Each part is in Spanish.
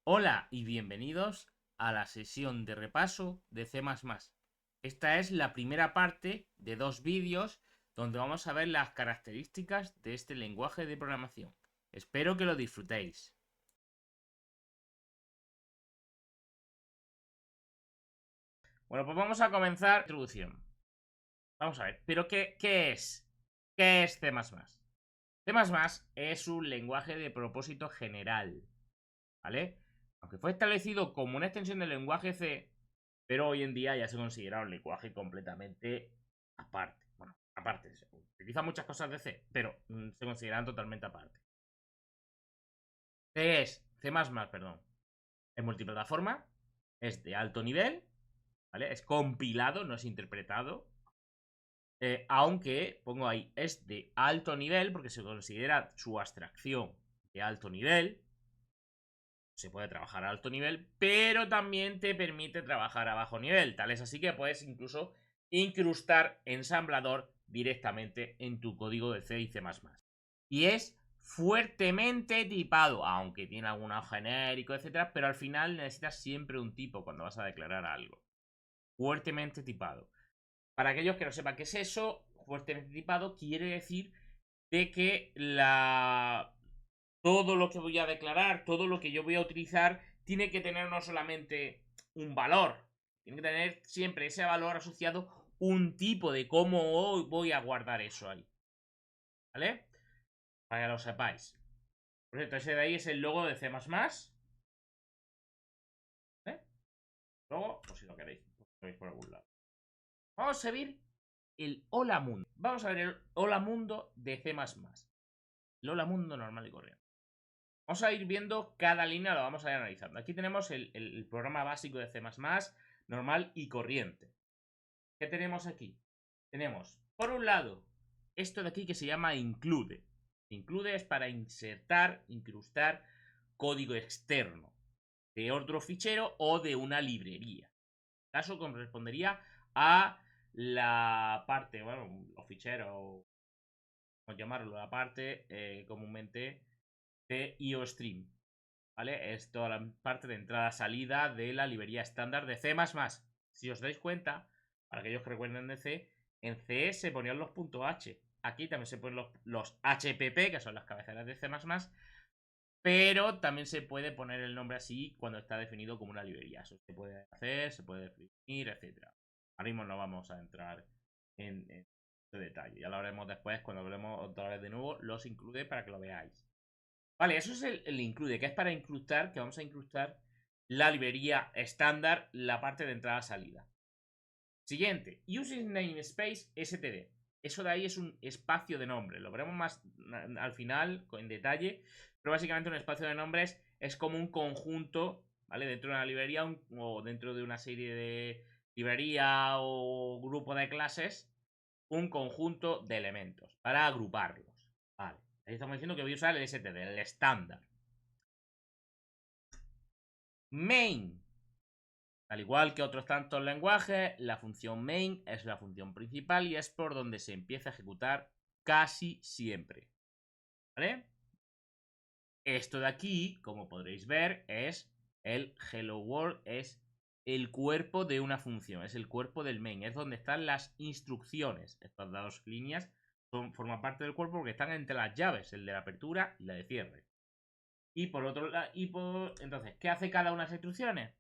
Hola y bienvenidos a la sesión de repaso de C++. Esta es la primera parte de 2 vídeos donde vamos a ver las características de este lenguaje de programación. Espero que lo disfrutéis. Bueno, pues vamos a comenzar la introducción. Vamos a ver, pero ¿qué es? ¿Qué es C++? C++ es un lenguaje de propósito general, ¿vale? Aunque fue establecido como una extensión del lenguaje C, pero hoy en día ya se considera un lenguaje completamente aparte. Bueno, aparte, se utiliza muchas cosas de C, pero se consideran totalmente aparte. C es C++, perdón. Es multiplataforma, es de alto nivel, ¿vale? Es compilado, no es interpretado. Aunque, pongo ahí, es de alto nivel porque se considera su abstracción de alto nivel. Se puede trabajar a alto nivel, pero también te permite trabajar a bajo nivel. Tal es así que puedes incluso incrustar ensamblador directamente en tu código de C y C++. Y es fuertemente tipado, aunque tiene algún genérico, etcétera, pero al final necesitas siempre un tipo cuando vas a declarar algo. Fuertemente tipado. Para aquellos que no sepan qué es eso, fuertemente tipado quiere decir de que todo lo que voy a declarar, todo lo que yo voy a utilizar, tiene que tener no solamente un valor, tiene que tener siempre ese valor asociado un tipo de cómo voy a guardar eso ahí. ¿Vale? Para que lo sepáis. Por cierto, ese de ahí es el logo de C++. ¿Eh? Luego, pues si lo queréis, pues lo veis por algún lado. Vamos a ver el Hola Mundo. Vamos a ver el Hola Mundo de C++. El Hola Mundo normal y corriente. Vamos a ir viendo cada línea, lo vamos a ir analizando. Aquí tenemos el programa básico de C++, normal y corriente. ¿Qué tenemos aquí? Tenemos, por un lado, esto de aquí que se llama include. Include es para insertar, incrustar código externo de otro fichero o de una librería. En este caso correspondería a la parte, bueno, los ficheros, vamos a llamarlo, la parte comúnmente de IOStream. ¿Vale? Es toda la parte de entrada-salida de la librería estándar de C++. Si os dais cuenta, para aquellos que recuerden de C, en C se ponían los .h. Aquí también se ponen los HPP, que son las cabeceras de C++, pero también se puede poner el nombre así cuando está definido como una librería. Eso se puede hacer, se puede definir, etc. Ahora mismo no vamos a entrar en este detalle. Ya lo haremos después, cuando hablemos otra vez de nuevo, los incluye para que lo veáis. Vale, eso es el include, que es para incrustar, que vamos a incrustar la librería estándar, la parte de entrada-salida. Siguiente, Using Namespace STD. Eso de ahí es un espacio de nombre. Lo veremos más al final, en detalle. Pero básicamente un espacio de nombres es como un conjunto, ¿vale? Dentro de una librería o dentro de una serie de librería o grupo de clases, un conjunto de elementos para agruparlos. Vale. Ahí estamos diciendo que voy a usar el STD, el estándar. Main. Al igual que otros tantos lenguajes, la función main es la función principal y es por donde se empieza a ejecutar casi siempre. ¿Vale? Esto de aquí, como podréis ver, es el hello world, es el cuerpo de una función, es el cuerpo del main, es donde están las instrucciones. Estas dos líneas forman parte del cuerpo porque están entre las llaves, el de la apertura y la de cierre. Y por otro lado, entonces, ¿qué hace cada una de esas instrucciones?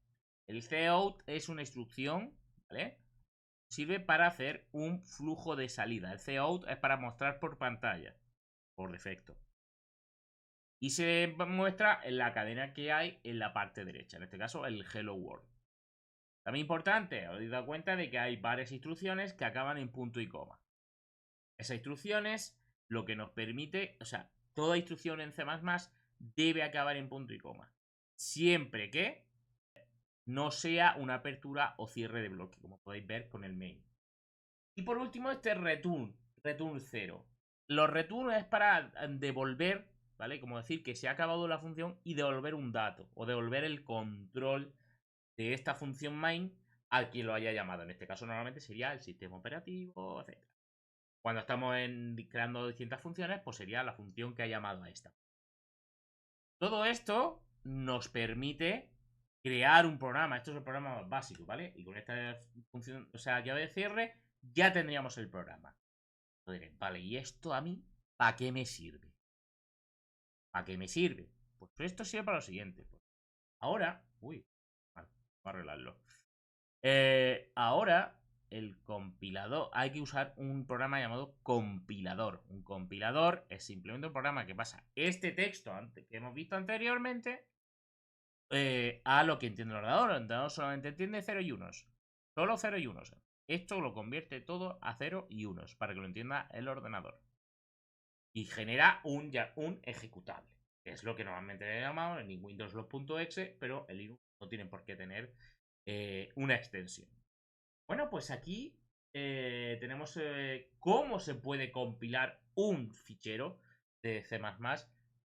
El cout es una instrucción, ¿vale? Sirve para hacer un flujo de salida. El cout es para mostrar por pantalla, por defecto. Y se muestra en la cadena que hay en la parte derecha, en este caso el hello world. También importante, os habéis dado cuenta de que hay varias instrucciones que acaban en punto y coma. Esas instrucciones lo que nos permite, o sea, toda instrucción en C++ debe acabar en punto y coma. Siempre que no sea una apertura o cierre de bloque, como podéis ver con el main. Y por último, este return 0. Los return es para devolver, ¿vale? Como decir que se ha acabado la función y devolver un dato o devolver el control de esta función main a quien lo haya llamado. En este caso normalmente sería el sistema operativo, etc. Cuando estamos creando distintas funciones, pues sería la función que ha llamado a esta. Todo esto nos permite crear un programa. Esto es el programa más básico, ¿vale? Y con esta función, o sea, llave de cierre, ya tendríamos el programa. Entonces, vale, ¿y esto a mí para qué me sirve? ¿Para qué me sirve? Pues esto sirve para lo siguiente. Pues ahora, vale, vamos a arreglarlo. Ahora, el compilador, hay que usar un programa llamado compilador. Un compilador es simplemente un programa que pasa este texto que hemos visto anteriormente a lo que entiende el ordenador. El ordenador solamente entiende 0 y 1. Solo 0 y 1. Esto lo convierte todo a 0 y 1 para que lo entienda el ordenador. Y genera un ejecutable. Que es lo que normalmente le llamamos en Windows los.exe, pero el Linux no tiene por qué tener una extensión. Bueno, pues aquí tenemos cómo se puede compilar un fichero de C++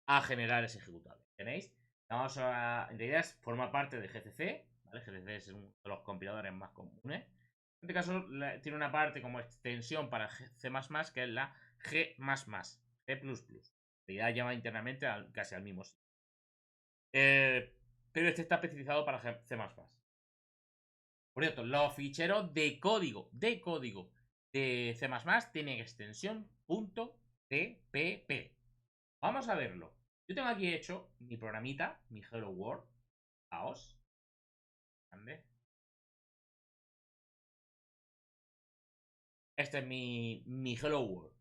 a generar ese ejecutable. ¿Tenéis? Vamos a, en realidad forma parte de GCC, ¿vale? GCC es uno de los compiladores más comunes. En este caso tiene una parte como extensión para C++ que es la G++, G++. En realidad llama internamente casi al mismo sitio. Pero este está especificado para C++. Por cierto, los ficheros de código de C++ tienen extensión .cpp. Vamos a verlo. Yo tengo aquí hecho mi programita, mi Hello World. Caos. Grande. Este es mi Hello World.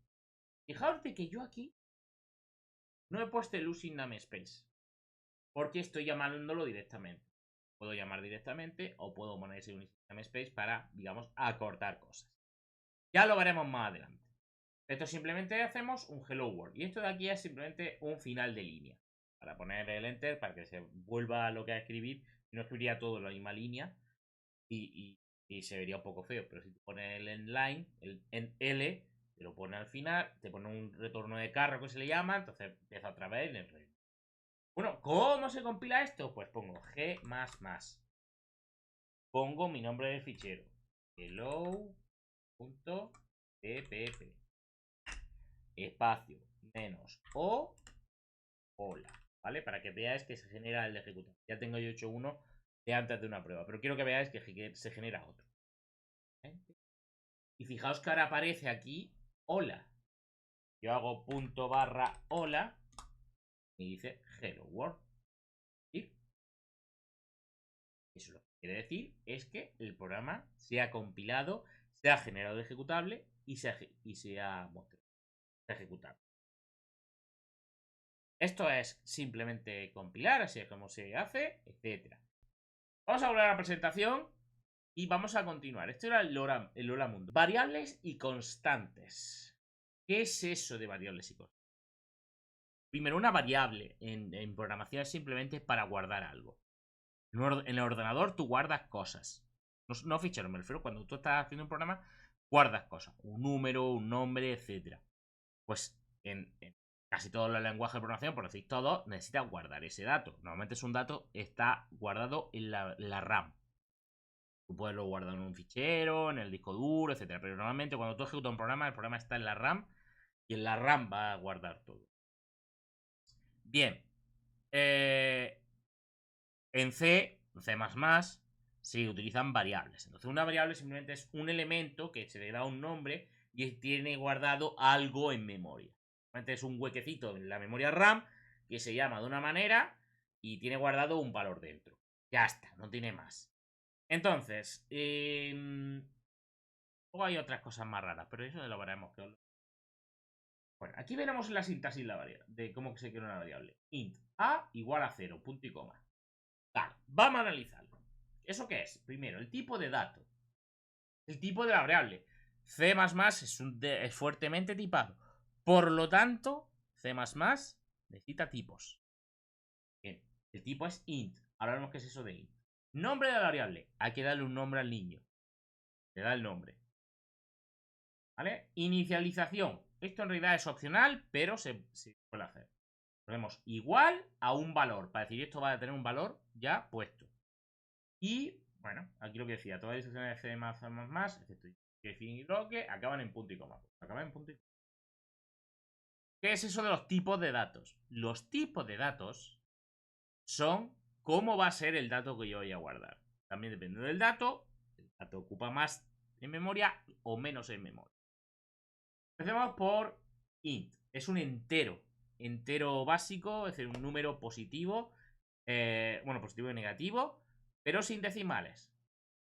Fijaos de que yo aquí no he puesto el using namespace. Porque estoy llamándolo directamente. Puedo llamar directamente o puedo poner ese using namespace para, digamos, acortar cosas. Ya lo veremos más adelante. Esto simplemente hacemos un hello world. Y esto de aquí es simplemente un final de línea. Para poner el enter, para que se vuelva a lo que a escribir. Y no escribiría todo en la misma línea. Y se vería un poco feo. Pero si tú pones el endline, el en L, te lo pone al final. Te pone un retorno de carro que se le llama. Entonces empieza otra vez en el reino. Bueno, ¿cómo se compila esto? Pues pongo G++. Pongo mi nombre de fichero. Hello.ppp. Espacio menos o hola, ¿vale? Para que veáis que se genera el de ejecutar. Ya tengo yo hecho uno de antes de una prueba, pero quiero que veáis que se genera otro. Y fijaos que ahora aparece aquí hola. Yo hago ./hola y dice hello world. ¿Sí? Eso lo que quiere decir es que el programa se ha compilado, se ha generado ejecutable y se ha mostrado ejecutable. Esto es simplemente compilar, así es como se hace, etc. Vamos a volver a la presentación y vamos a continuar. Esto era el Hola Mundo. Variables y constantes. ¿Qué es eso de variables y constantes? Primero, una variable en programación es simplemente para guardar algo. En el ordenador tú guardas cosas. No ficheros, me refiero cuando tú estás haciendo un programa, guardas cosas. Un número, un nombre, etc. Pues en casi todos los lenguajes de programación, por decir todo, necesitas guardar ese dato. Normalmente es un dato está guardado en la RAM. Tú puedes lo guardar en un fichero, en el disco duro, etc. Pero normalmente cuando tú ejecutas un programa, el programa está en la RAM y en la RAM va a guardar todo. Bien. En C, se utilizan variables. Entonces una variable simplemente es un elemento que se le da un nombre y tiene guardado algo en memoria. Normalmente es un huequecito en la memoria RAM que se llama de una manera y tiene guardado un valor dentro. Ya está, no tiene más. Entonces, luego hay otras cosas más raras, pero eso lo veremos. Bueno, aquí veremos la sintaxis de cómo se crea una variable. Int a igual a 0, punto y coma. Vale, vamos a analizarlo. ¿Eso qué es? Primero, el tipo de dato. El tipo de la variable. C++ es fuertemente tipado. Por lo tanto, C++ necesita tipos. Bien, el tipo es int. Ahora vemos qué es eso de int. Nombre de la variable. Hay que darle un nombre al niño. Le da el nombre. ¿Vale? Inicialización. Esto en realidad es opcional, pero se puede hacer. Ponemos igual a un valor. Para decir esto va a tener un valor ya puesto. Y, bueno, aquí lo que decía, todas las instrucciones de C++, excepto define y bloque, acaban en punto y coma. Acaban en punto y coma. ¿Qué es eso de los tipos de datos? Los tipos de datos son cómo va a ser el dato que yo voy a guardar. También depende del dato. El dato ocupa más en memoria o menos en memoria. Empecemos por int. Es un entero. Entero básico, es decir, un número positivo. Bueno, positivo y negativo, pero sin decimales.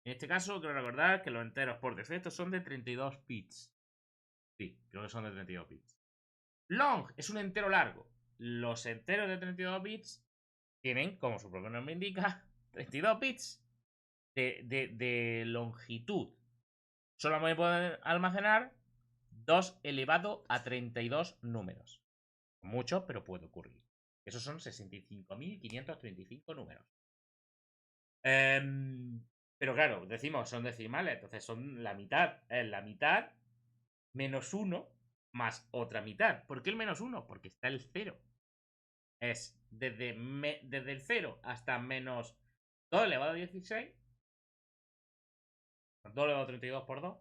En este caso, quiero recordar que los enteros por defecto son de 32 bits. Sí, creo que son de 32 bits. Long es un entero largo. Los enteros de 32 bits tienen, como su propio nombre indica, 32 bits de longitud. Solo me pueden almacenar 2 elevado a 32 números. Mucho, pero puede ocurrir. Esos son 65.535 números. Pero claro, decimos, son decimales, entonces son la mitad. Es la mitad menos 1 más otra mitad. ¿Por qué el menos 1? Porque está el 0. Es desde el 0 hasta menos 2 elevado a 16. 2 elevado a 32 por 2.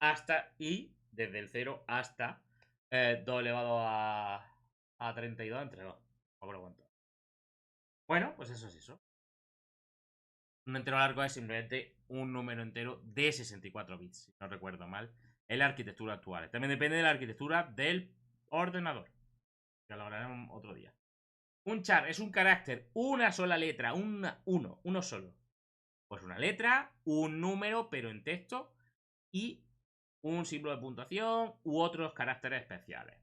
Hasta, y desde el 0 hasta 2 elevado a 32 entre 2. No me cuánto. Bueno, pues eso es eso. Un entero largo es simplemente un número entero de 64 bits, si no recuerdo mal, en la arquitectura actual. También depende de la arquitectura del ordenador, que lo hablaremos otro día. Un char es un carácter, una sola letra, uno solo. Pues una letra, un número, pero en texto, y un símbolo de puntuación u otros caracteres especiales.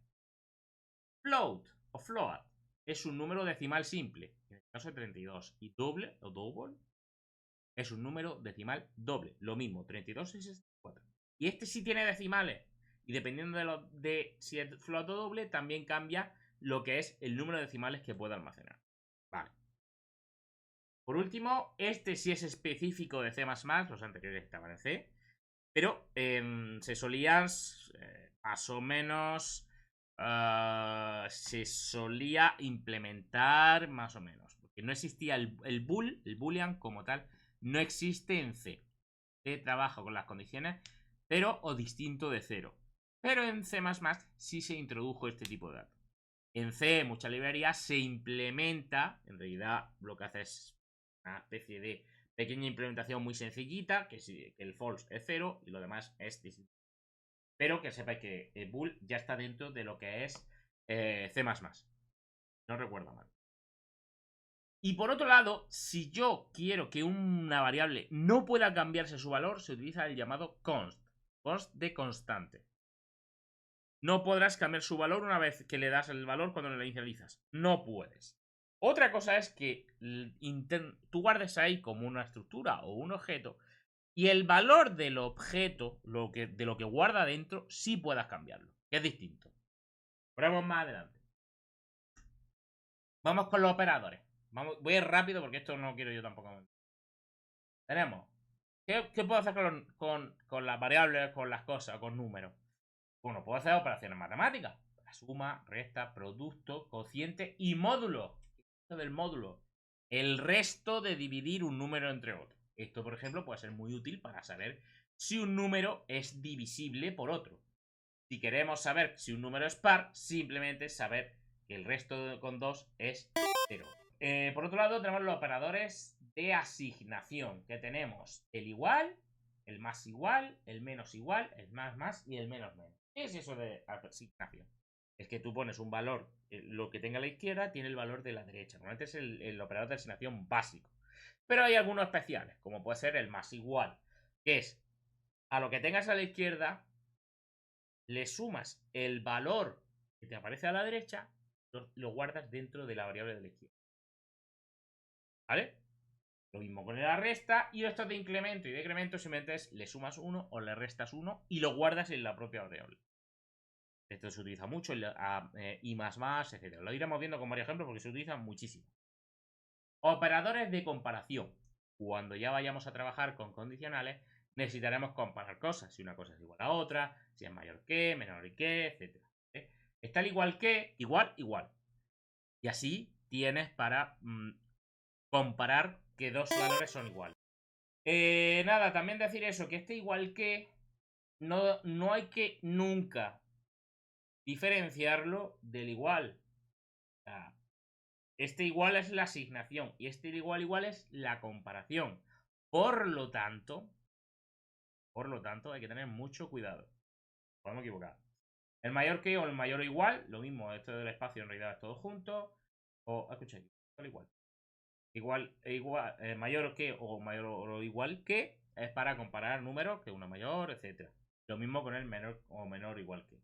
Float o float es un número decimal simple, en el caso de 32, y doble o double es un número decimal doble. Lo mismo, 32 y 64. Y este sí tiene decimales. Y dependiendo de si es float o doble, también cambia lo que es el número de decimales que puede almacenar. Vale. Por último, este sí es específico de C++, los anteriores estaban en C. Pero se solían más o menos... se solía implementar más o menos. Porque no existía el boolean como tal. No existe en C. C trabaja con las condiciones 0 o distinto de 0. Pero en C++ sí se introdujo este tipo de datos. En C, muchas librerías se implementa, en realidad lo que hace es una especie de pequeña implementación muy sencillita, que el false es 0 y lo demás es distinto. Pero que sepáis que el bool ya está dentro de lo que es C++. No recuerdo mal. Y por otro lado, si yo quiero que una variable no pueda cambiarse su valor, se utiliza el llamado const. Const de constante. No podrás cambiar su valor una vez que le das el valor cuando lo inicializas. No puedes. Otra cosa es que tú guardes ahí como una estructura o un objeto y el valor del objeto, de lo que guarda dentro, sí puedas cambiarlo. Que es distinto. Veremos más adelante. Vamos con los operadores. Voy a ir rápido porque esto no quiero yo tampoco. Tenemos. ¿Qué puedo hacer con las variables, con las cosas, con números? Bueno, puedo hacer operaciones matemáticas. La suma, resta, producto, cociente y módulo. Esto del módulo. El resto de dividir un número entre otro. Esto, por ejemplo, puede ser muy útil para saber si un número es divisible por otro. Si queremos saber si un número es par, simplemente saber que el resto con 2 es 0. Por otro lado, tenemos los operadores de asignación, que tenemos el igual, el más igual, el menos igual, el más y el menos menos. ¿Qué es eso de asignación? Es que tú pones un valor, lo que tenga a la izquierda tiene el valor de la derecha. Normalmente es el operador de asignación básico. Pero hay algunos especiales, como puede ser el más igual, que es a lo que tengas a la izquierda, le sumas el valor que te aparece a la derecha, lo guardas dentro de la variable de la izquierda. ¿Vale? Lo mismo con la resta y esto de incremento y decremento simplemente es le sumas 1 o le restas 1 y lo guardas en la propia variable. Esto se utiliza mucho, y más, etc. Lo iremos viendo con varios ejemplos porque se utiliza muchísimo. Operadores de comparación. Cuando ya vayamos a trabajar con condicionales, necesitaremos comparar cosas. Si una cosa es igual a otra, si es mayor que, menor que, etc. Está el igual que, igual. Y así tienes para comparar que dos valores son iguales. Nada, también decir eso, que este igual que no hay que nunca diferenciarlo del igual. O sea, Este igual es la asignación y este igual es la comparación. Por lo tanto, hay que tener mucho cuidado. Podemos equivocar. El mayor que o el mayor o igual, lo mismo, esto del espacio en realidad es todo junto. O, escucha aquí, igual. Igual, mayor que o mayor o igual que es para comparar números que uno mayor, etc. Lo mismo con el menor o menor o igual que.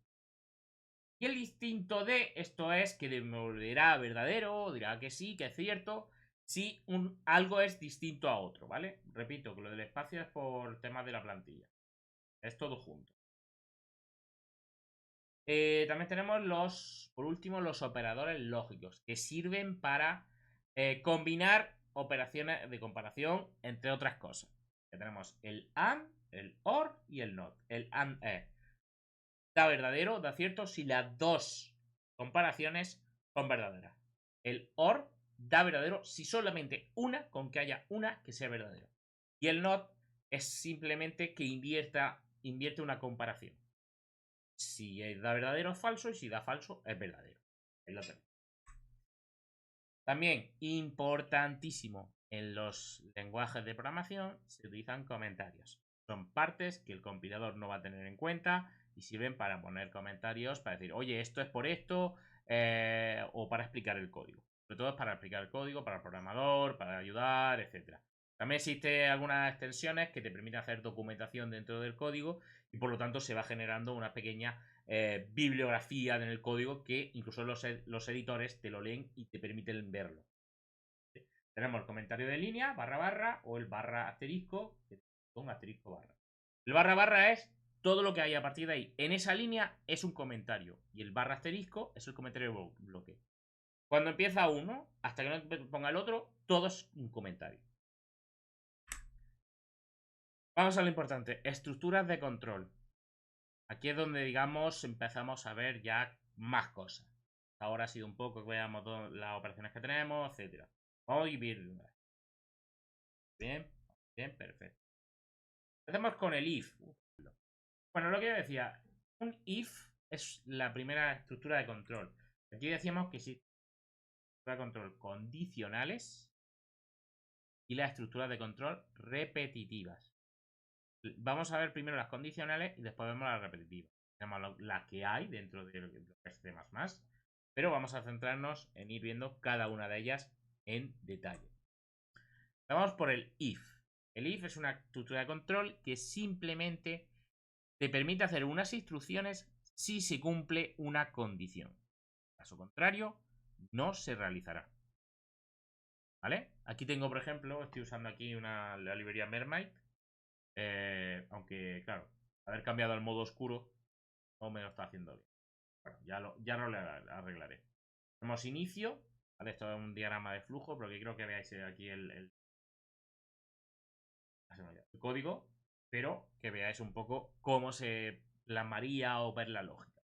Y el distinto de esto es que devolverá verdadero, dirá que sí, que es cierto, si algo es distinto a otro, ¿vale? Repito, que lo del espacio es por temas de la plantilla. Es todo junto. También tenemos por último, los operadores lógicos, que sirven para combinar operaciones de comparación, entre otras cosas. Ya tenemos el AND, el OR y el NOT. El AND da verdadero, da cierto, si las dos comparaciones son verdaderas. El OR da verdadero si solamente una, con que haya una que sea verdadera. Y el NOT es simplemente que invierte una comparación. Si da verdadero es falso y si da falso es verdadero. Ahí lo tenemos. También, importantísimo, en los lenguajes de programación se utilizan comentarios. Son partes que el compilador no va a tener en cuenta y sirven para poner comentarios, para decir, oye, esto es por esto, o para explicar el código. Sobre todo es para explicar el código, para el programador, para ayudar, etc. También existen algunas extensiones que te permiten hacer documentación dentro del código y por lo tanto se va generando una pequeña bibliografía en el código que incluso los editores te lo leen y te permiten verlo. Tenemos el comentario de línea, barra, o el barra asterisco, con asterisco barra. El barra es todo lo que hay a partir de ahí. En esa línea es un comentario y el barra asterisco es el comentario de bloque. Cuando empieza uno, hasta que no ponga el otro, todo es un comentario. Vamos a lo importante, estructuras de control. Aquí es donde, digamos, empezamos a ver ya más cosas. Ahora ha sido un poco que veamos todas las operaciones que tenemos, etc. Vamos a ir bien, bien, perfecto. Empecemos con el if. Bueno, lo que yo decía, un if es la primera estructura de control. Aquí decíamos que existe estructura de control condicionales y las estructuras de control repetitivas. Vamos a ver primero las condicionales y después vemos las repetitivas. Tenemos las que hay dentro de lo que es C++, pero vamos a centrarnos en ir viendo cada una de ellas en detalle. Vamos por el if. El if es una estructura de control que simplemente te permite hacer unas instrucciones si se cumple una condición. En caso contrario, no se realizará. ¿Vale? Aquí tengo, por ejemplo, estoy usando aquí la librería Mermaid. Aunque, claro, haber cambiado al modo oscuro no me lo está haciendo bien. Bueno, ya lo arreglaré. Tenemos inicio. ¿Vale? Esto es un diagrama de flujo, porque creo que veáis aquí el código, pero que veáis un poco cómo se plasmaría o ver la lógica.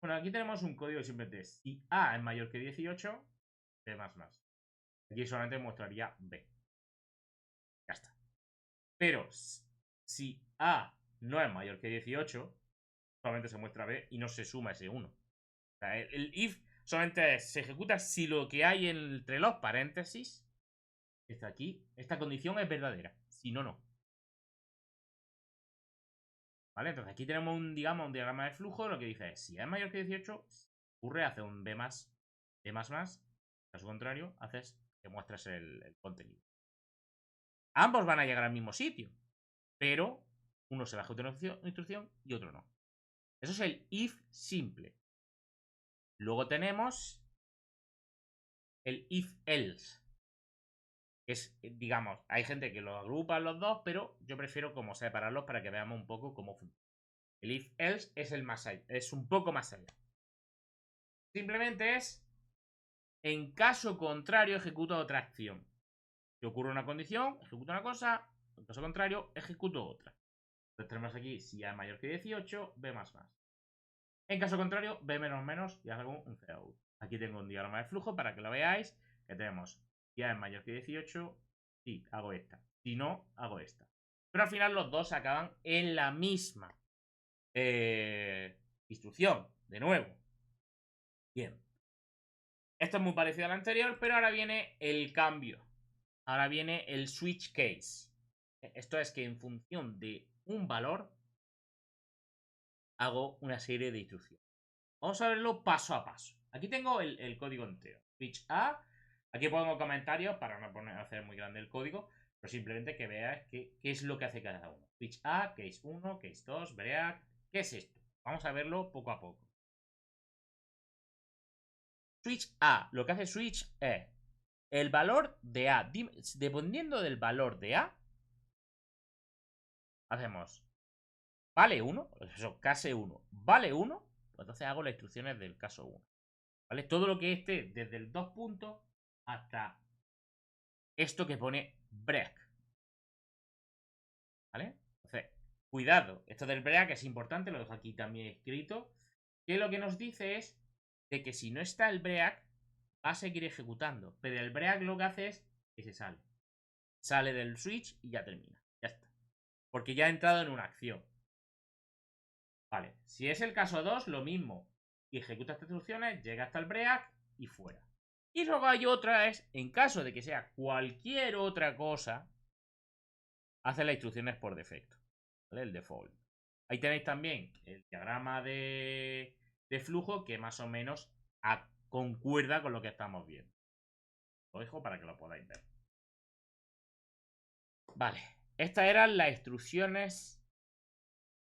Bueno, aquí tenemos un código simplemente es si A es mayor que 18, B++. Aquí solamente mostraría B. Ya está. Pero si A no es mayor que 18, solamente se muestra B y no se suma ese 1. O sea, el if solamente se ejecuta si lo que hay entre los paréntesis está aquí. Esta condición es verdadera. Si no, no. ¿Vale? Entonces aquí tenemos un diagrama de flujo. Lo que dice es, si es mayor que 18, ocurre, hace un B++. Caso contrario, que muestres el contenido. Ambos van a llegar al mismo sitio, pero uno se va a ejecutar una instrucción y otro no. Eso es el if simple. Luego tenemos el if else. Es, digamos, hay gente que lo agrupa los dos, pero yo prefiero como separarlos para que veamos un poco cómo funciona. El if else es el más allá, es un poco más allá. Simplemente es, en caso contrario, ejecuto otra acción. Si ocurre una condición, ejecuto una cosa, en caso contrario, ejecuto otra. Entonces tenemos aquí, si A es mayor que 18, B++. En caso contrario, B menos y hago un cout. Aquí tengo un diagrama de flujo para que lo veáis, que tenemos, si A es mayor que 18, sí, hago esta. Si no, hago esta. Pero al final los dos acaban en la misma instrucción, de nuevo. Bien. Esto es muy parecido al anterior, pero ahora viene el cambio. Ahora viene el switch case. Esto es que en función de un valor hago una serie de instrucciones. Vamos a verlo paso a paso. Aquí tengo el código entero. Switch A. Aquí pongo comentarios para no hacer muy grande el código, pero simplemente que veáis qué es lo que hace cada uno. Switch A, case 1, case 2, break. ¿Qué es esto? Vamos a verlo poco a poco. Switch A. Lo que hace switch es el valor de A. Dependiendo del valor de A, hacemos vale 1, eso, case 1, vale 1, pues entonces hago las instrucciones del caso 1. ¿Vale? Todo lo que esté desde el 2 puntos hasta esto que pone break. ¿Vale? Entonces, cuidado, esto del break es importante, lo dejo aquí también escrito, que lo que nos dice es de que si no está el break, va a seguir ejecutando, pero el break lo que hace es que se sale. Sale del switch y ya termina. Ya está. Porque ya ha entrado en una acción. Vale. Si es el caso 2, lo mismo. Y ejecuta estas instrucciones, llega hasta el break y fuera. Y luego hay otra, es en caso de que sea cualquier otra cosa, hace las instrucciones por defecto. ¿Vale? El default. Ahí tenéis también el diagrama de flujo que más o menos concuerda con lo que estamos viendo. Lo dejo para que lo podáis ver. Vale, estas eran las instrucciones,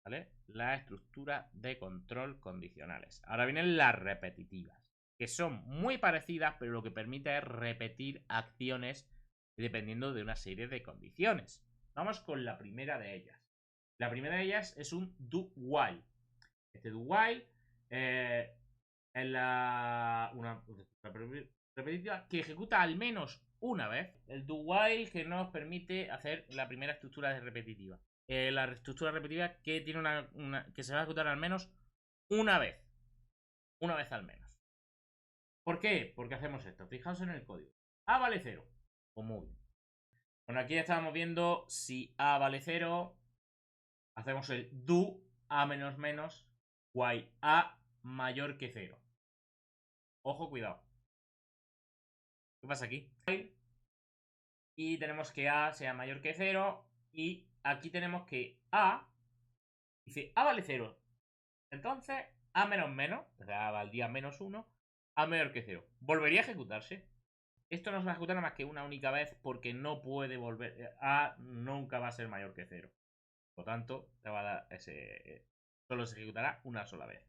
¿vale? La estructura de control condicionales. Ahora vienen las repetitivas, que son muy parecidas, pero lo que permite es repetir acciones dependiendo de una serie de condiciones. Vamos con la primera de ellas. La primera de ellas es un do while. Este do while es una repetitiva que ejecuta al menos una vez. El do while que nos permite hacer la primera estructura de repetitiva. La estructura repetitiva que tiene que se va a ejecutar al menos una vez. Una vez al menos. ¿Por qué? Porque hacemos esto. Fijaos en el código. A vale 0. O muy bien. Bueno, aquí estábamos viendo si A vale 0. Hacemos el do A menos menos while A mayor que 0. Ojo, cuidado. ¿Qué pasa aquí? Y tenemos que A sea mayor que 0. Y aquí tenemos que A dice A vale 0. Entonces A menos menos, o sea, A valdría menos 1, A mayor que 0. ¿Volvería a ejecutarse? Esto no se va a ejecutar más que una única vez porque no puede volver. A nunca va a ser mayor que 0. Por lo tanto, te va a dar ese. Solo se ejecutará una sola vez.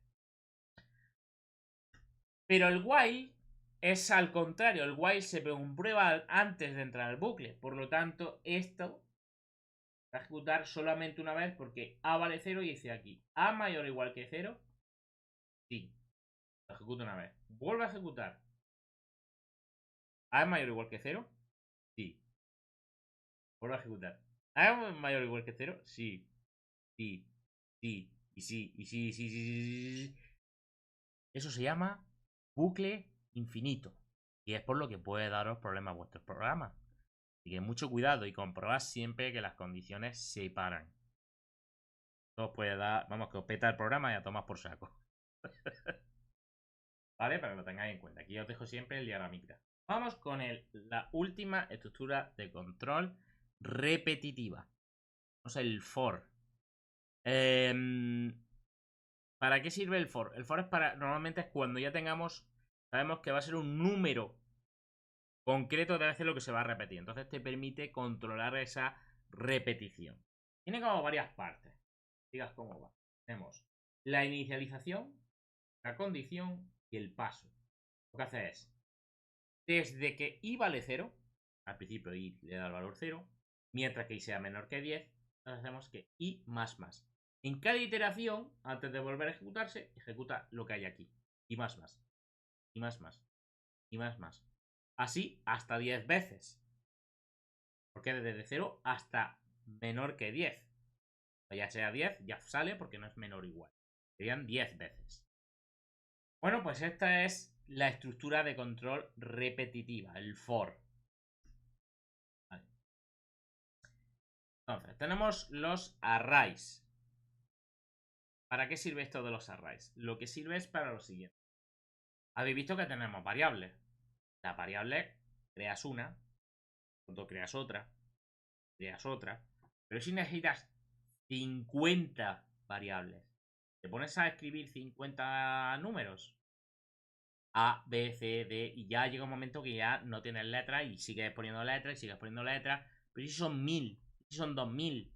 Pero el while es al contrario. El while se comprueba antes de entrar al bucle. Por lo tanto, esto va a ejecutar solamente una vez porque A vale 0 y dice aquí A mayor o igual que 0. Sí. Lo ejecuta una vez. Vuelve a ejecutar. A es mayor o igual que 0. Sí. Vuelve a ejecutar. ¿A es mayor o igual que 0? Sí. Sí. Sí. Y sí. Y sí. Sí. Sí. Sí. Sí. Eso se llama bucle infinito. Y es por lo que puede daros problemas a vuestros programas. Así que mucho cuidado y comprobad siempre que las condiciones se paran. Os puede dar, vamos, que os peta el programa y a tomar por saco. ¿Vale? Para que lo tengáis en cuenta. Aquí os dejo siempre el diagramita. Vamos con la última estructura de control repetitiva. Vamos al for. ¿Para qué sirve el for? El for es para, normalmente es cuando ya sabemos que va a ser un número concreto de veces lo que se va a repetir. Entonces te permite controlar esa repetición. Tiene como varias partes. Digas cómo va. Tenemos la inicialización, la condición y el paso. Lo que hace es, desde que i vale 0, al principio i le da el valor 0, mientras que i sea menor que 10, hacemos que i más más. En cada iteración, antes de volver a ejecutarse, ejecuta lo que hay aquí. Y más más. Y más más. Y más más. Así hasta 10 veces. Porque desde 0 hasta menor que 10. Ya sea 10, ya sale porque no es menor o igual. Serían 10 veces. Bueno, pues esta es la estructura de control repetitiva, el for. Vale. Entonces, tenemos los arrays. ¿Para qué sirve esto de los arrays? Lo que sirve es para lo siguiente. Habéis visto que tenemos variables. Las variables, creas una, luego creas otra, pero si necesitas 50 variables, te pones a escribir 50 números, A, B, C, D, y ya llega un momento que ya no tienes letras y sigues poniendo letras y sigues poniendo letras, pero si son 1000, si son 2000,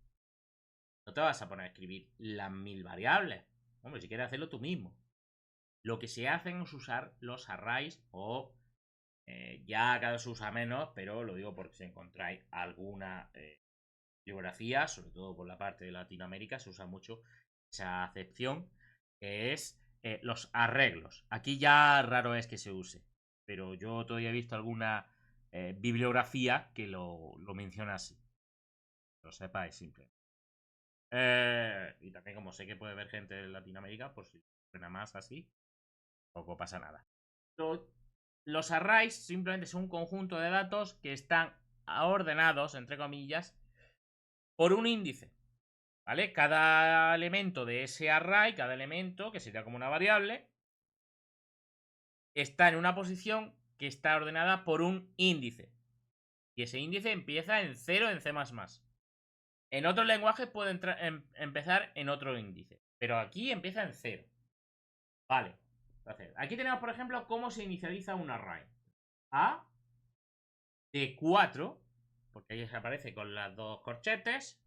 no te vas a poner a escribir las 1000 variables. Hombre, si quieres hacerlo tú mismo. Lo que se hacen es usar los arrays o ya cada vez se usa menos, pero lo digo porque si encontráis alguna biografía, sobre todo por la parte de Latinoamérica, se usa mucho esa acepción, que es los arreglos. Aquí ya raro es que se use, pero yo todavía he visto alguna bibliografía que lo menciona así. Lo sepáis simple. Y también como sé que puede haber gente de Latinoamérica, por si suena más así, tampoco pasa nada. Los arrays simplemente son un conjunto de datos que están ordenados, entre comillas, por un índice. ¿Vale? Cada elemento de ese array, cada elemento, que sería como una variable, está en una posición que está ordenada por un índice. Y ese índice empieza en 0 en C++. En otros lenguajes puede empezar en otro índice, pero aquí empieza en 0. Vale. Entonces, aquí tenemos, por ejemplo, cómo se inicializa un array. A de 4, porque ahí se aparece con las dos corchetes,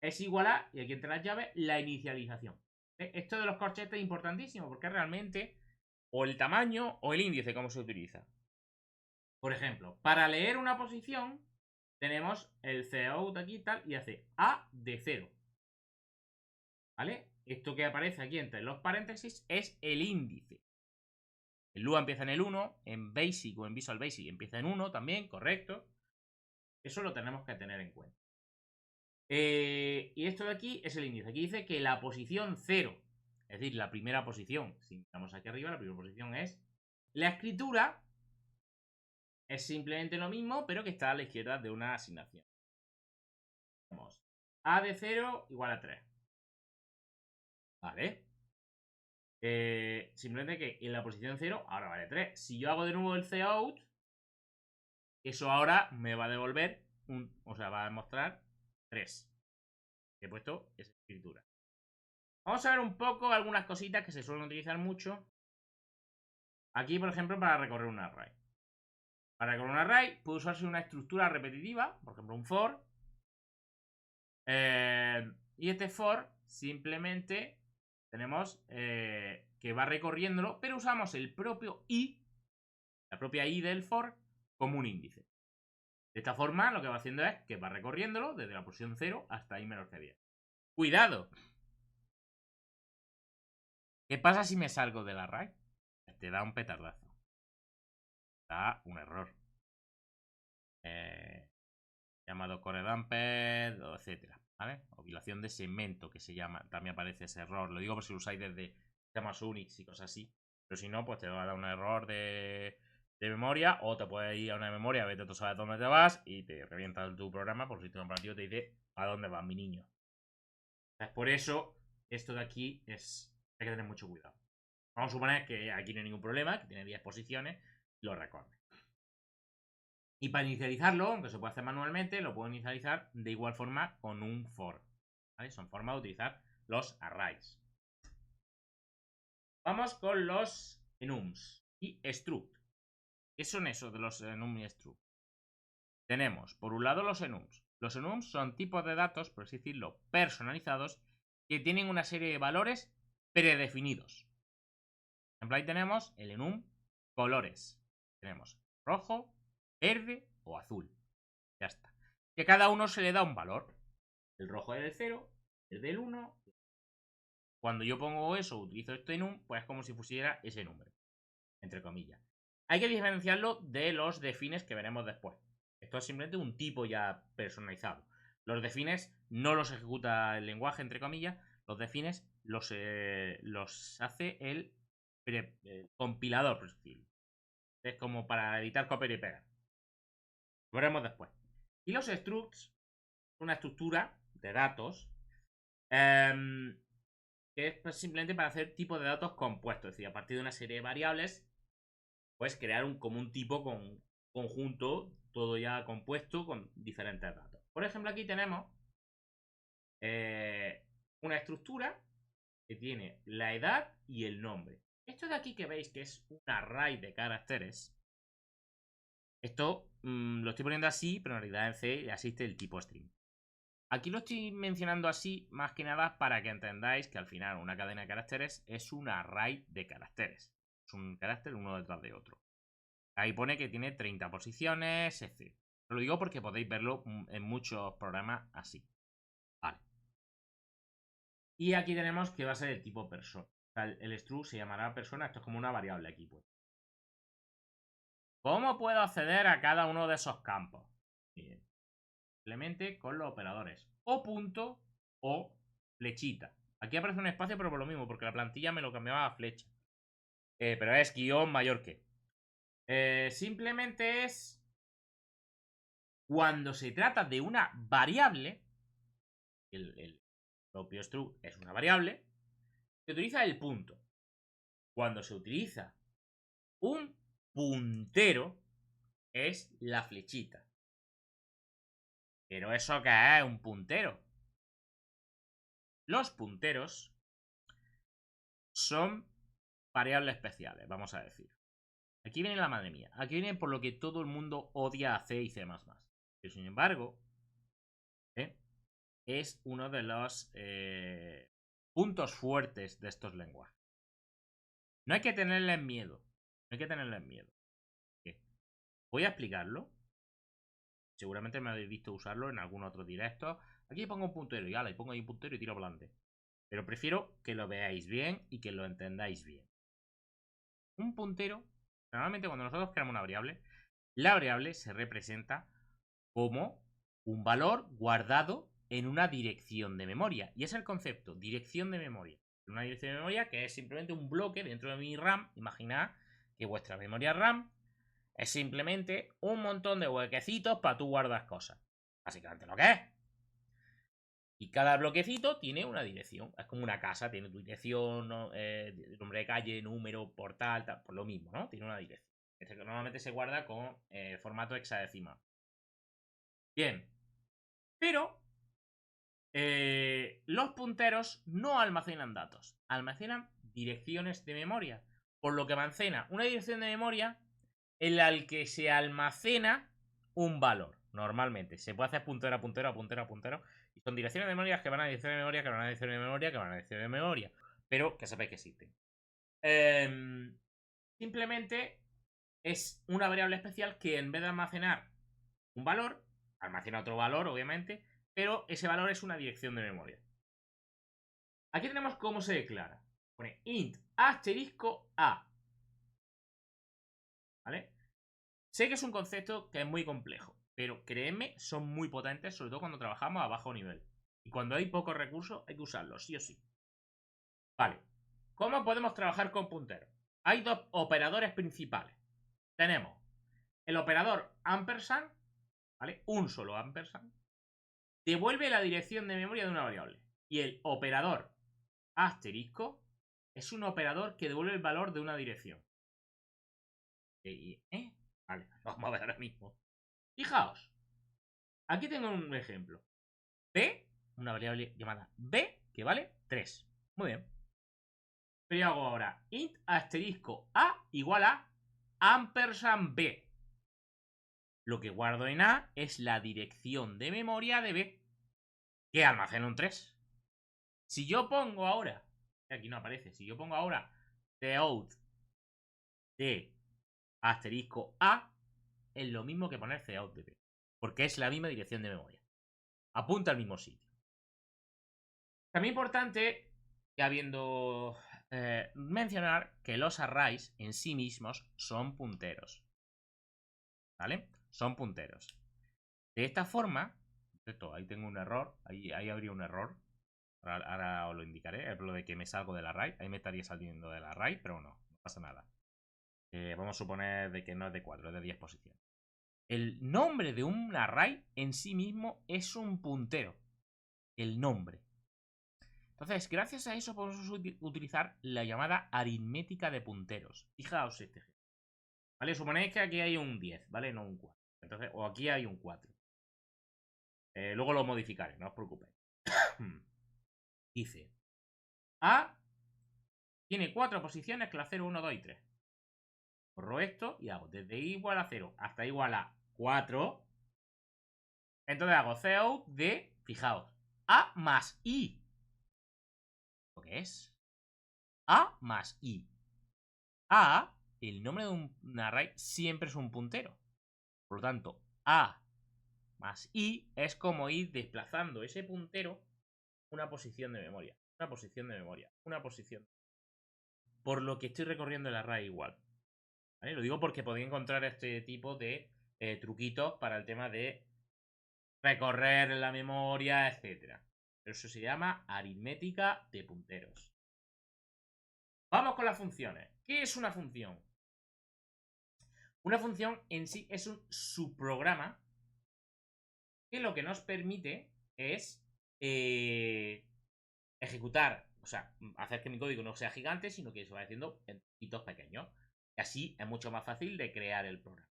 es igual a, y aquí entre las llaves, la inicialización. Esto de los corchetes es importantísimo porque realmente o el tamaño o el índice como se utiliza. Por ejemplo, para leer una posición tenemos el cout aquí y tal y hace A de 0. ¿Vale? Esto que aparece aquí entre los paréntesis es el índice. El Lua empieza en el 1, en Basic o en Visual Basic empieza en 1 también, correcto. Eso lo tenemos que tener en cuenta. Y esto de aquí es el índice. Aquí dice que la posición 0, es decir, la primera posición, si miramos aquí arriba, la primera posición es la escritura. Es simplemente lo mismo, pero que está a la izquierda de una asignación. Vamos. A de 0 igual a 3. ¿Vale? Simplemente que en la posición 0 ahora vale 3. Si yo hago de nuevo el cout, eso ahora me va a devolver o sea, va a demostrar 3. He puesto esa escritura. Vamos a ver un poco algunas cositas que se suelen utilizar mucho. Aquí, por ejemplo, para recorrer un array. Para recorrer un array puede usarse una estructura repetitiva, por ejemplo un for. Y este for simplemente tenemos que va recorriéndolo, pero usamos el propio i, la propia i del for, como un índice. De esta forma lo que va haciendo es que va recorriéndolo desde la posición 0 hasta i menos que 10. ¡Cuidado! ¿Qué pasa si me salgo del array? Te da un petardazo. Da un error. Llamado core dumper, etcétera, ¿vale? O violación de segmento, que se llama. También aparece ese error. Lo digo por si lo usáis desde temas Unix y cosas así. Pero si no, pues te va a dar un error de memoria. O te puedes ir a una memoria, vete tú sabes dónde te vas y te revienta tu programa. Por si tu operativo te dice a dónde vas, mi niño. Entonces, por eso, esto de aquí hay que tener mucho cuidado. Vamos a suponer que aquí no hay ningún problema, que tiene 10 posiciones, lo recorre. Y para inicializarlo, aunque se puede hacer manualmente, lo puedo inicializar de igual forma con un for. ¿Vale? Son formas de utilizar los arrays. Vamos con los enums y struct. ¿Qué son esos de los enum y struct? Tenemos, por un lado, los enums. Los enums son tipos de datos, por así decirlo, personalizados, que tienen una serie de valores predefinidos. Por ejemplo, ahí tenemos el enum colores. Tenemos rojo, verde o azul. Ya está. Que a cada uno se le da un valor. El rojo es el 0, el del 1. Cuando yo pongo eso, utilizo este enum, pues es como si pusiera ese número. Entre comillas. Hay que diferenciarlo de los defines que veremos después. Esto es simplemente un tipo ya personalizado. Los defines no los ejecuta el lenguaje, entre comillas. Los defines los hace el compilador, por decirlo. Es como para evitar copiar y pegar. Lo veremos después. Y los structs, una estructura de datos que es simplemente para hacer tipos de datos compuestos. Es decir, a partir de una serie de variables pues crear como un tipo con conjunto, todo ya compuesto con diferentes datos. Por ejemplo, aquí tenemos una estructura que tiene la edad y el nombre. Esto de aquí que veis que es un array de caracteres, esto lo estoy poniendo así, pero en realidad en C existe el tipo string. Aquí lo estoy mencionando así más que nada para que entendáis que al final una cadena de caracteres es un array de caracteres. Es un carácter uno detrás de otro. Ahí pone que tiene 30 posiciones, etc. Lo digo porque podéis verlo en muchos programas así. Vale. Y aquí tenemos que va a ser el tipo persona. O sea, el string se llamará persona. Esto es como una variable aquí, pues. ¿Cómo puedo acceder a cada uno de esos campos? Bien. Simplemente con los operadores. O punto o flechita. Aquí aparece un espacio, pero por lo mismo, porque la plantilla me lo cambiaba a flecha. Pero es guión mayor que. Simplemente es cuando se trata de una variable. El propio string es una variable. Se utiliza el punto. Cuando se utiliza un puntero, es la flechita. Pero ¿eso qué es un puntero? Los punteros son variables especiales, vamos a decir. Aquí viene la madre mía. Aquí viene por lo que todo el mundo odia a C y C++. Pero sin embargo, es uno de los puntos fuertes de estos lenguajes. No hay que tenerles miedo. No hay que tenerles miedo. ¿Qué? Voy a explicarlo. Seguramente me habéis visto usarlo en algún otro directo. Aquí pongo un puntero y ala, y pongo ahí un puntero y tiro para adelante. Pero prefiero que lo veáis bien y que lo entendáis bien. Un puntero, normalmente cuando nosotros creamos una variable, la variable se representa como un valor guardado en una dirección de memoria. Y es el concepto, dirección de memoria. Una dirección de memoria que es simplemente un bloque dentro de mi RAM. Imaginad que vuestra memoria RAM es simplemente un montón de huequecitos para tú guardar cosas. Básicamente lo que es. Y cada bloquecito tiene una dirección. Es como una casa, tiene tu dirección, nombre de calle, número, portal, tal, pues lo mismo, ¿no? Tiene una dirección. Que normalmente se guarda con formato hexadecimal. Bien. Pero los punteros no almacenan datos. Almacenan direcciones de memoria. Por lo que almacena una dirección de memoria en la que se almacena un valor. Normalmente. Se puede hacer puntero a puntero a puntero a puntero. Y son direcciones de memoria que van a direcciones de memoria, que van a direcciones de memoria, que van a direcciones de memoria. Pero que sepáis que existen. Simplemente es una variable especial que en vez de almacenar un valor, almacena otro valor, obviamente, pero ese valor es una dirección de memoria. Aquí tenemos cómo se declara. Pone int asterisco a. ¿Vale? Sé que es un concepto que es muy complejo, pero créeme, son muy potentes, sobre todo cuando trabajamos a bajo nivel. Y cuando hay pocos recursos, hay que usarlos, sí o sí. Vale. ¿Cómo podemos trabajar con punteros? Hay dos operadores principales. Tenemos el operador ampersand, ¿vale? Un solo ampersand. Devuelve la dirección de memoria de una variable. Y el operador asterisco es un operador que devuelve el valor de una dirección. Vale, vamos a ver ahora mismo. Fijaos. Aquí tengo un ejemplo. B, una variable llamada B, que vale 3. Muy bien. Pero yo hago ahora int asterisco A igual a ampersand B. Lo que guardo en A es la dirección de memoria de B, que almacena un 3. Si yo pongo ahora, aquí no aparece, si yo pongo ahora cout de asterisco A, es lo mismo que poner cout de B, porque es la misma dirección de memoria. Apunta al mismo sitio. También importante, ya habiendo mencionar que los arrays en sí mismos son punteros. ¿Vale? Son punteros. De esta forma, ahí tengo un error, ahí habría un error. Ahora os lo indicaré, es lo de que me salgo del array. Ahí me estaría saliendo del array, pero no pasa nada. Vamos a suponer de que no es de 4, es de 10 posiciones. El nombre de un array en sí mismo es un puntero. El nombre. Entonces, gracias a eso podemos utilizar la llamada aritmética de punteros. Fijaos este ejemplo. ¿Vale? Suponéis que aquí hay un 10, ¿vale? No un 4. Entonces, o aquí hay un 4. Luego lo modificaré, no os preocupéis. Dice, A tiene 4 posiciones que la 0, 1, 2 y 3. Borro esto y hago desde i igual a 0 hasta igual a 4. Entonces hago cout de, fijaos, a más i. ¿Lo que es? A más i. A, el nombre de un array siempre es un puntero. Por lo tanto, a más i es como ir desplazando ese puntero una posición de memoria. Una posición de memoria. Una posición. Por lo que estoy recorriendo el array igual. ¿Vale? Lo digo porque podéis encontrar este tipo de truquitos para el tema de recorrer la memoria, etc. Pero eso se llama aritmética de punteros. Vamos con las funciones. ¿Qué es una función? Una función en sí es un subprograma que lo que nos permite es ejecutar, o sea, hacer que mi código no sea gigante, sino que se vaya haciendo en trocitos pequeños. Y así es mucho más fácil de crear el programa.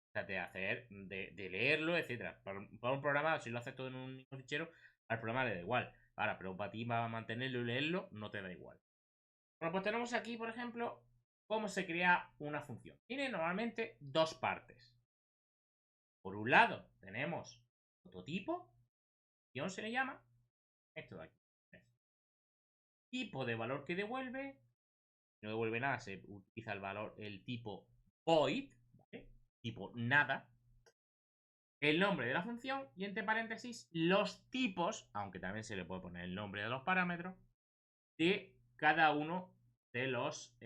O sea, de leerlo, etc. Para un programa, si lo haces todo en un mismo fichero, al programa le da igual. Ahora, pero para ti, va a mantenerlo y leerlo, no te da igual. Bueno, pues tenemos aquí, por ejemplo, cómo se crea una función. Tiene normalmente dos partes. Por un lado, tenemos prototipo, función se le llama, esto de aquí. Tipo de valor que devuelve. Si no devuelve nada, se utiliza el tipo void, ¿vale? Tipo nada. El nombre de la función y entre paréntesis los tipos, aunque también se le puede poner el nombre de los parámetros, de cada uno de los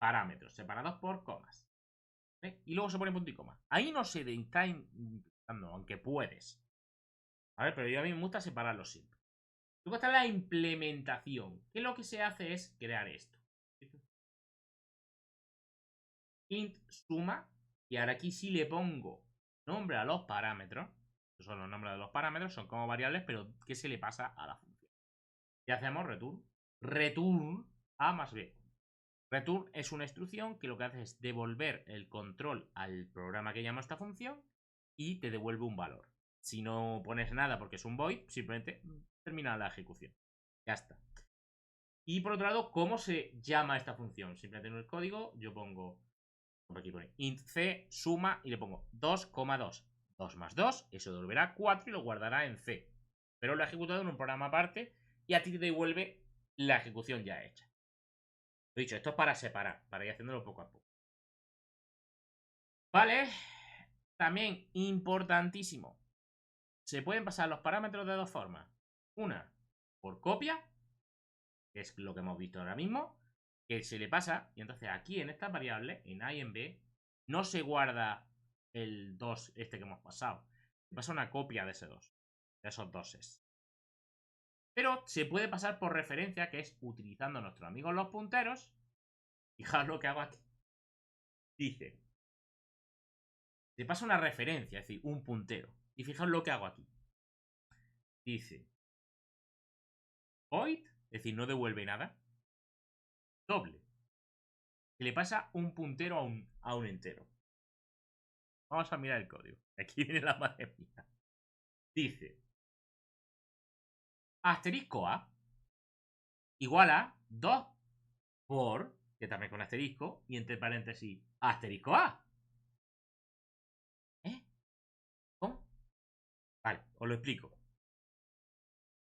parámetros, separados por comas. ¿Vale? Y luego se pone punto y coma. Ahí no se está implementando, aunque puedes. A ver, pero yo a mí me gusta separarlos siempre. Luego está la implementación, que lo que se hace es crear esto. Int suma, y ahora aquí sí le pongo nombre a los parámetros. Estos son los nombres de los parámetros, son como variables, pero ¿qué se le pasa a la función? Y hacemos return. Return a más b. Return es una instrucción que lo que hace es devolver el control al programa que llama esta función y te devuelve un valor. Si no pones nada porque es un void, simplemente termina la ejecución. Ya está. Y por otro lado, ¿cómo se llama esta función? Simplemente en el código yo pongo, aquí pone int c suma y le pongo 2,2. 2 más 2, eso devolverá 4 y lo guardará en c. Pero lo ha ejecutado en un programa aparte y a ti te devuelve la ejecución ya hecha. Lo dicho, esto es para separar, para ir haciéndolo poco a poco. Vale, también importantísimo. Se pueden pasar los parámetros de dos formas. Una, por copia, que es lo que hemos visto ahora mismo, que se le pasa, y entonces aquí en esta variable, en A y en B, no se guarda el 2 este que hemos pasado. Se pasa una copia de ese 2, de esos doses. Pero se puede pasar por referencia, que es utilizando nuestros amigos los punteros. Fijaos lo que hago aquí. Dice, se pasa una referencia, es decir, un puntero. Y fijaos lo que hago aquí. Dice, void, es decir, no devuelve nada. Doble. Se le pasa un puntero a un entero. Vamos a mirar el código. Aquí viene la madre mía. Dice, asterisco A igual a 2 por, que también con asterisco, y entre paréntesis, asterisco A. ¿Eh? ¿Cómo? Vale, os lo explico.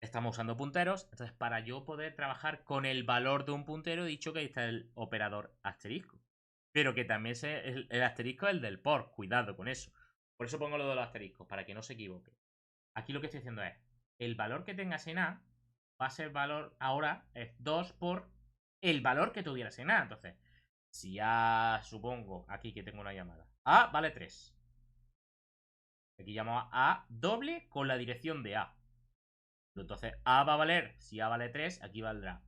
Estamos usando punteros, entonces para yo poder trabajar con el valor de un puntero he dicho que ahí está el operador asterisco. Pero que también el asterisco es el del por, cuidado con eso. Por eso pongo lo de los asteriscos, para que no se equivoque. Aquí lo que estoy haciendo es, el valor que tengas en A va a ser valor, ahora es 2 por el valor que tuvieras en A. Entonces, si A, supongo, aquí que tengo una llamada, A vale 3. Aquí llamo a A doble con la dirección de A. Entonces, A va a valer, si A vale 3, aquí valdrá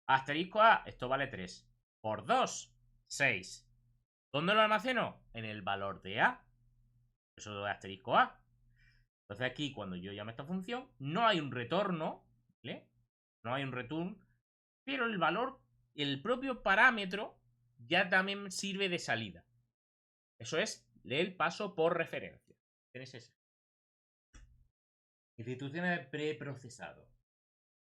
asterisco A, esto vale 3. Por 2, 6. ¿Dónde lo almaceno? En el valor de A. Eso es asterisco A. Entonces aquí, cuando yo llamo a esta función, no hay un retorno, ¿vale? No hay un return, pero el valor, el propio parámetro, ya también sirve de salida. Eso es el paso por referencia. Tienes ese. Instrucciones preprocesado.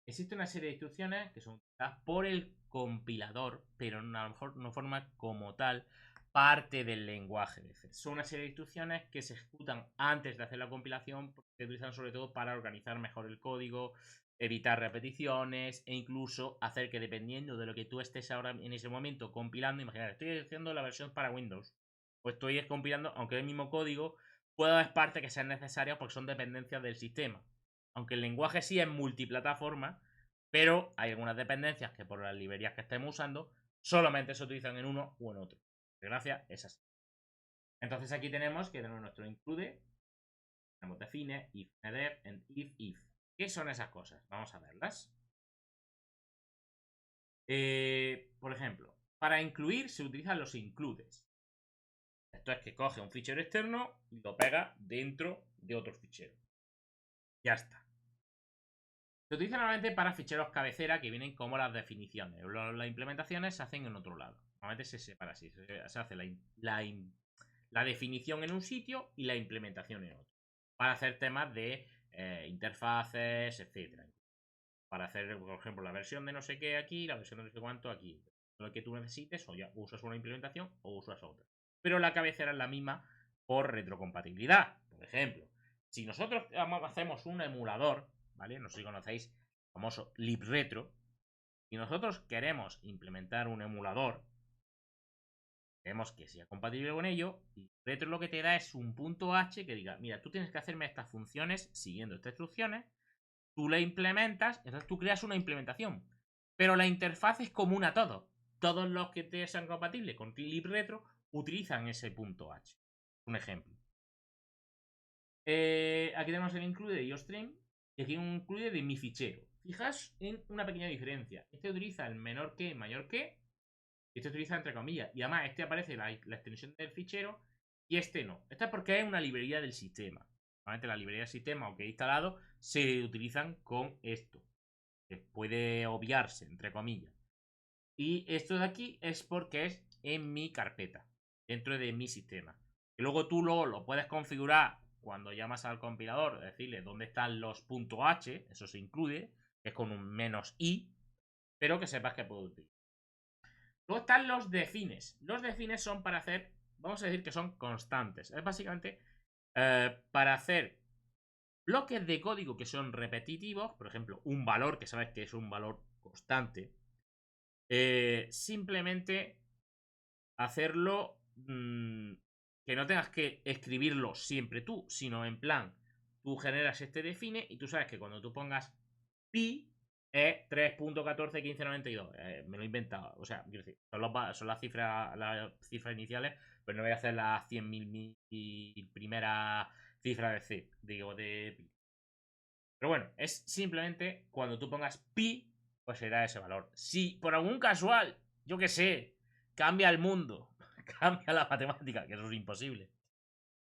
Existe una serie de instrucciones que son dadas por el compilador, pero a lo mejor no forma como tal parte del lenguaje de C. Son una serie de instrucciones que se ejecutan antes de hacer la compilación, porque se utilizan sobre todo para organizar mejor el código, evitar repeticiones e incluso hacer que, dependiendo de lo que tú estés ahora en ese momento compilando, imagínate, estoy haciendo la versión para Windows, o estoy compilando, aunque es el mismo código, puede haber partes que sean necesarias porque son dependencias del sistema. Aunque el lenguaje sí es multiplataforma, pero hay algunas dependencias que por las librerías que estemos usando solamente se utilizan en uno o en otro. Gracias, es así. Entonces aquí tenemos que tenemos nuestro include, tenemos define, if, def, and if. ¿Qué son esas cosas? Vamos a verlas. Por ejemplo, para incluir se utilizan los includes. Esto es que coge un fichero externo y lo pega dentro de otro fichero. Ya está. Se utiliza normalmente para ficheros cabecera que vienen como las definiciones. Las implementaciones se hacen en otro lado. Normalmente se separa así. Se hace la definición en un sitio y la implementación en otro. Para hacer temas de interfaces, etc. Para hacer, por ejemplo, la versión de no sé qué aquí, la versión de no sé cuánto aquí. Lo que tú necesites, o ya usas una implementación o usas otra. Pero la cabecera es la misma por retrocompatibilidad. Por ejemplo, si nosotros hacemos un emulador, ¿vale? No sé si conocéis el famoso libretro. Si nosotros queremos implementar un emulador, queremos que sea compatible con ello, libretro lo que te da es un punto H que diga, mira, tú tienes que hacerme estas funciones siguiendo estas instrucciones, tú la implementas, entonces tú creas una implementación. Pero la interfaz es común a todos. Todos los que te sean compatibles con libretro utilizan ese punto H. Un ejemplo. Aquí tenemos el include de iostream y aquí un include de mi fichero. Fijas en una pequeña diferencia. Este utiliza el menor que, mayor que. Y este utiliza entre comillas. Y además este aparece la extensión del fichero y este no. Esto es porque es una librería del sistema. Normalmente la librería del sistema o que he instalado se utilizan con esto. Que puede obviarse, entre comillas. Y esto de aquí es porque es en mi carpeta, dentro de mi sistema. Y luego tú lo puedes configurar cuando llamas al compilador, decirle dónde están los .h, eso se incluye, que es con un -i, pero que sepas que puedo utilizar. Luego están los defines. Los defines son para hacer, vamos a decir que son constantes. Es básicamente para hacer bloques de código que son repetitivos, por ejemplo, un valor que sabes que es un valor constante. Simplemente hacerlo que no tengas que escribirlo siempre tú, sino en plan, tú generas este define y tú sabes que cuando tú pongas pi es 3.141592. Me lo he inventado. O sea, quiero decir, son las cifras iniciales, pero no voy a hacer las 100.000 primera cifra de C, digo, de pi. Pero bueno, es simplemente cuando tú pongas pi, pues será ese valor. Si por algún casual, yo que sé, cambia el mundo, cambia la matemática, que eso es imposible,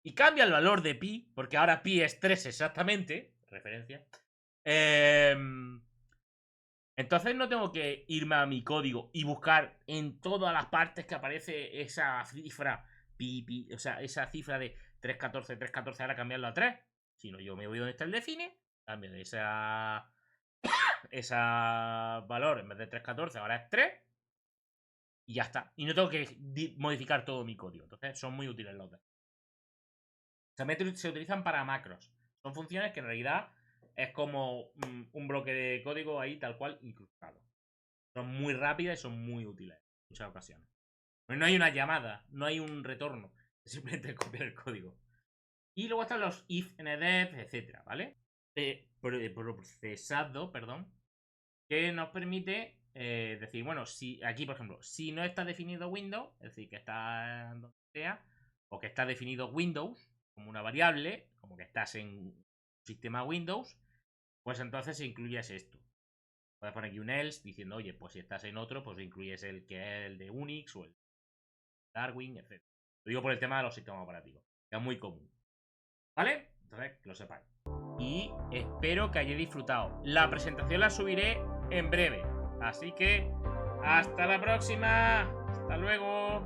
y cambia el valor de pi, porque ahora pi es 3 exactamente, referencia, entonces no tengo que irme a mi código y buscar en todas las partes que aparece esa cifra pi, o sea, esa cifra de 314, ahora cambiarlo a 3, sino yo me voy donde está el define, cambio de esa valor, en vez de 314 ahora es 3 y ya está. Y no tengo que modificar todo mi código. Entonces son muy útiles los dos. También se utilizan para macros. Son funciones que en realidad es como un bloque de código ahí tal cual incrustado. Son muy rápidas y son muy útiles en muchas ocasiones. No hay una llamada, no hay un retorno. Es simplemente copiar el código. Y luego están los if, ndef, etcétera, ¿vale? Procesado, perdón, que nos permite decir, bueno, si aquí, por ejemplo, si no está definido Windows, es decir, que está donde sea, o que está definido Windows como una variable, como que estás en un sistema Windows, pues entonces incluyes esto. Puedes poner aquí un else diciendo, oye, pues si estás en otro, pues incluyes el que es el de Unix o el de Darwin, etc. Lo digo por el tema de los sistemas operativos, que es muy común. ¿Vale? Entonces, que lo sepáis. Y espero que hayáis disfrutado. La presentación la subiré en breve. Así que Hasta la próxima. Hasta luego.